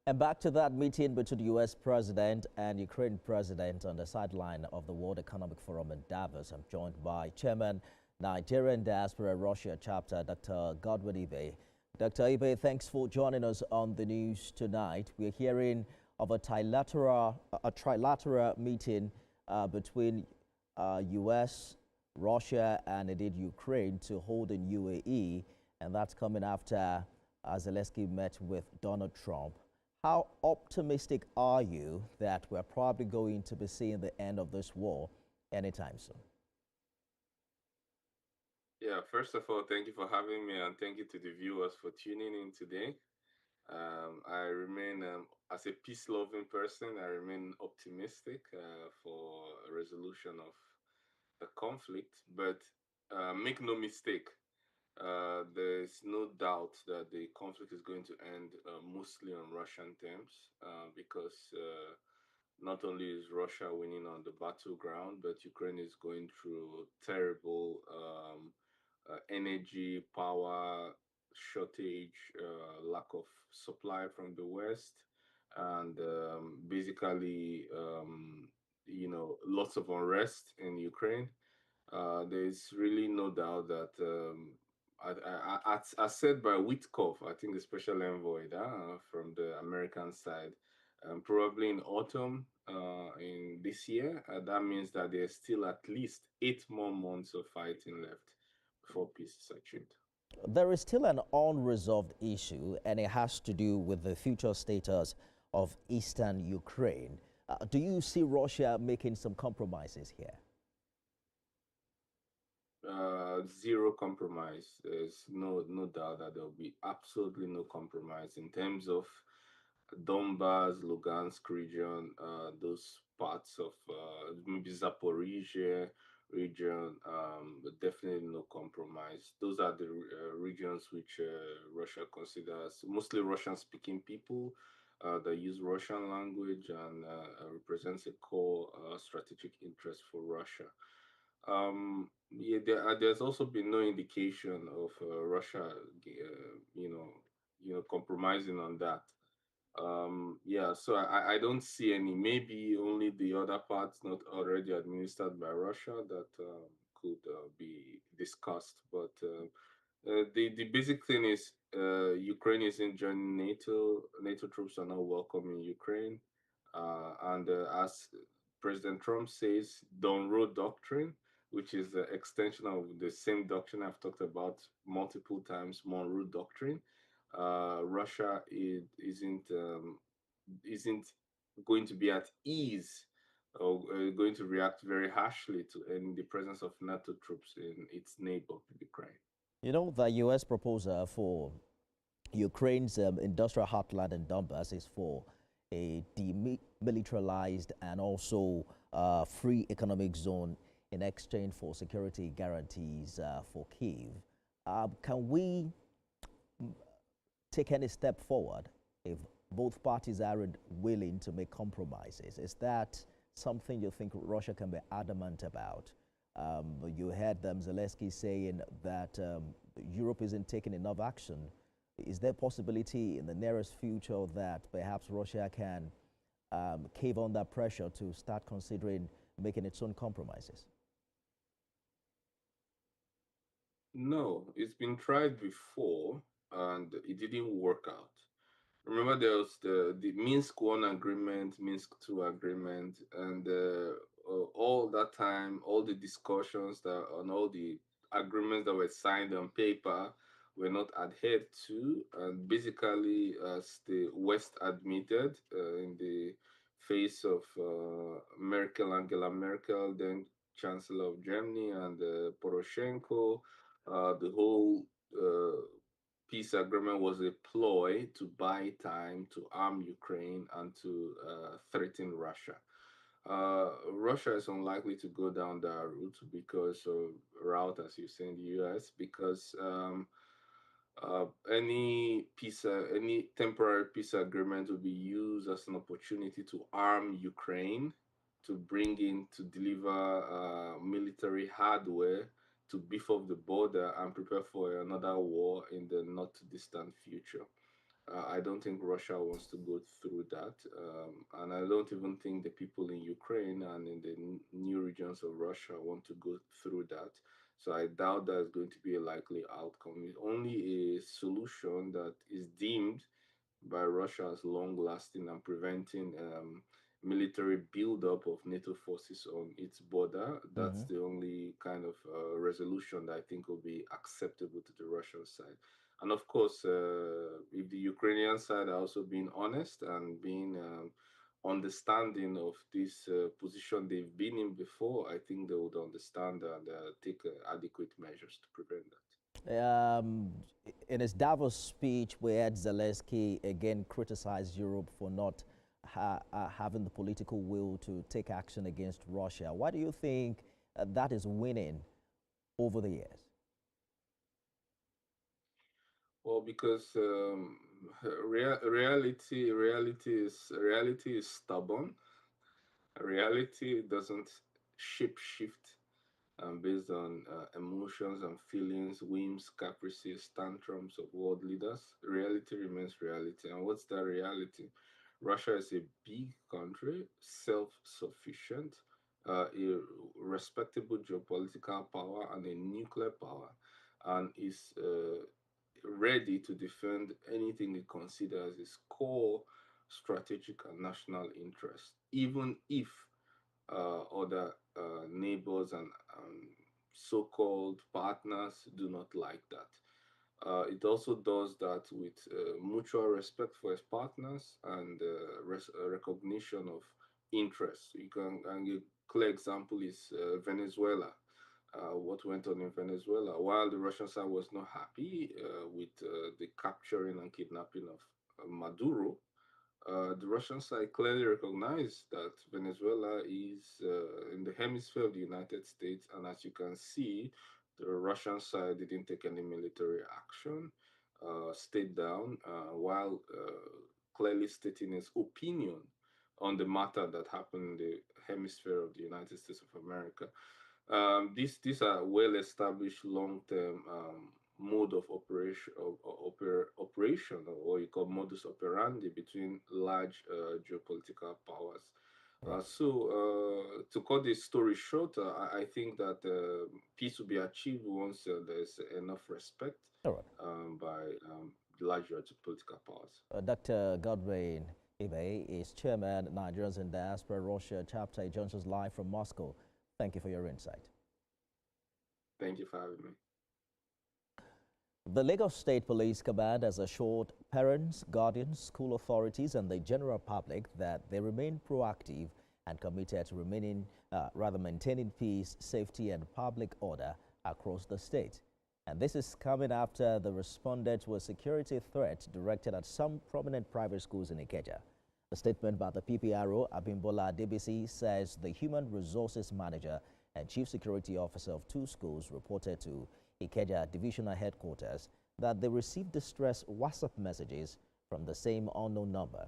And back to that meeting between the U.S. president and Ukraine president on the sideline of the World Economic Forum in Davos. I'm joined by Chairman, Nigerian Diaspora Russia Chapter, Dr. Godwin Ibe. Dr. Ibe, thanks for joining us on the news tonight. We're hearing of a trilateral meeting between U.S., Russia, and indeed Ukraine to hold in UAE, and that's coming after Zelensky met with Donald Trump. How optimistic are you that we're probably going to be seeing the end of this war anytime soon? Yeah, first of all, thank you for having me, and thank you to the viewers for tuning in today. I remain, as a peace-loving person, I remain optimistic for a resolution of the conflict. But make no mistake, there's no doubt that the conflict is going to end mostly on Russian terms, because not only is Russia winning on the battleground, but Ukraine is going through terrible energy, power shortage, lack of supply from the West, and basically, lots of unrest in Ukraine. There's really no doubt that, as said by Witkoff, I think the special envoy from the American side, probably in autumn in this year, that means that there's still at least 8 more months of fighting left before peace is achieved. There is still an unresolved issue, and it has to do with the future status of eastern Ukraine. Do you see Russia making some compromises here? Zero compromise. There's no doubt that there will be absolutely no compromise in terms of Donbas, Lugansk region, those parts of maybe Zaporizhia region, but definitely no compromise. Those are the regions which Russia considers mostly Russian-speaking people that use Russian language, and represents a core strategic interest for Russia. Yeah, there's also been no indication of Russia, compromising on that. Yeah, so I don't see any. Maybe only the other parts not already administered by Russia that could be discussed. But the basic thing is Ukraine isn't joining NATO. NATO troops are not welcome in Ukraine. And as President Trump says, Monroe Doctrine, which is the extension of the same doctrine I've talked about multiple times, Monroe Doctrine. Russia isn't going to be at ease, or going to react very harshly to in the presence of NATO troops in its neighbor, Ukraine. You know, the U.S. proposal for Ukraine's industrial heartland in Donbass is for a demilitarized and also free economic zone in exchange for security guarantees for Kyiv. Can we take any step forward if both parties aren't willing to make compromises? Is that something you think Russia can be adamant about? You heard Zelensky saying that Europe isn't taking enough action. Is there a possibility in the nearest future that perhaps Russia can cave on that pressure to start considering making its own compromises? No, it's been tried before and it didn't work out. Remember, there was the Minsk One agreement, Minsk Two agreement, and all that time, all the discussions that on all the agreements that were signed on paper were not adhered to, and basically, as the West admitted in the face of Angela Merkel, then Chancellor of Germany, and Poroshenko, the whole peace agreement was a ploy to buy time to arm Ukraine and to threaten Russia. Russia is unlikely to go down that route, as you say in the U.S., because any temporary peace agreement will be used as an opportunity to arm Ukraine, to bring in to deliver military hardware to beef up the border and prepare for another war in the not too distant future. I don't think Russia wants to go through that. And I don't even think the people in Ukraine and in the new regions of Russia want to go through that. So I doubt that is going to be a likely outcome. It's only a solution that is deemed by Russia as long lasting and preventing military buildup of NATO forces on its border. That's Hmm. the only kind of resolution that I think will be acceptable to the Russian side. And of course, if the Ukrainian side are also being honest and being understanding of this position they've been in before, I think they would understand and take adequate measures to prevent that. Um, in his Davos speech, we had Zelensky again criticize Europe for not having the political will to take action against Russia. Why do you think that is winning over the years? Well, because reality is stubborn. Reality doesn't shape shift based on emotions and feelings, whims, caprices, tantrums of world leaders. Reality remains reality. And what's that reality? Russia is a big country, self-sufficient, a respectable geopolitical power, and a nuclear power, and is ready to defend anything it considers its core strategic and national interest, even if other neighbors and so-called partners do not like that. It also does that with mutual respect for its partners and recognition of interests. You can, and a clear example is Venezuela. What went on in Venezuela? While the Russian side was not happy with the capturing and kidnapping of Maduro, the Russian side clearly recognized that Venezuela is in the hemisphere of the United States, and as you can see, the Russian side didn't take any military action, stayed down, while clearly stating its opinion on the matter that happened in the hemisphere of the United States of America. These are well established long term mode of operation, or what you call modus operandi between large geopolitical powers. Right. To cut this story short, I think that peace will be achieved once there's enough respect All right. by large geopolitical powers. Dr. Godwin Ibe is chairman, Nigerians in Diaspora Russia chapter. He joins us live from Moscow. Thank you for your insight. Thank you for having me. The Lagos State Police Command has assured parents, guardians, school authorities, and the general public that they remain proactive and committed to maintaining peace, safety, and public order across the state. And this is coming after they responded to a security threat directed at some prominent private schools in Ikeja. A statement by the PPRO, Abimbola Adebisi, says the human resources manager and chief security officer of two schools reported to Ikeja Divisional Headquarters that they received distress WhatsApp messages from the same unknown number.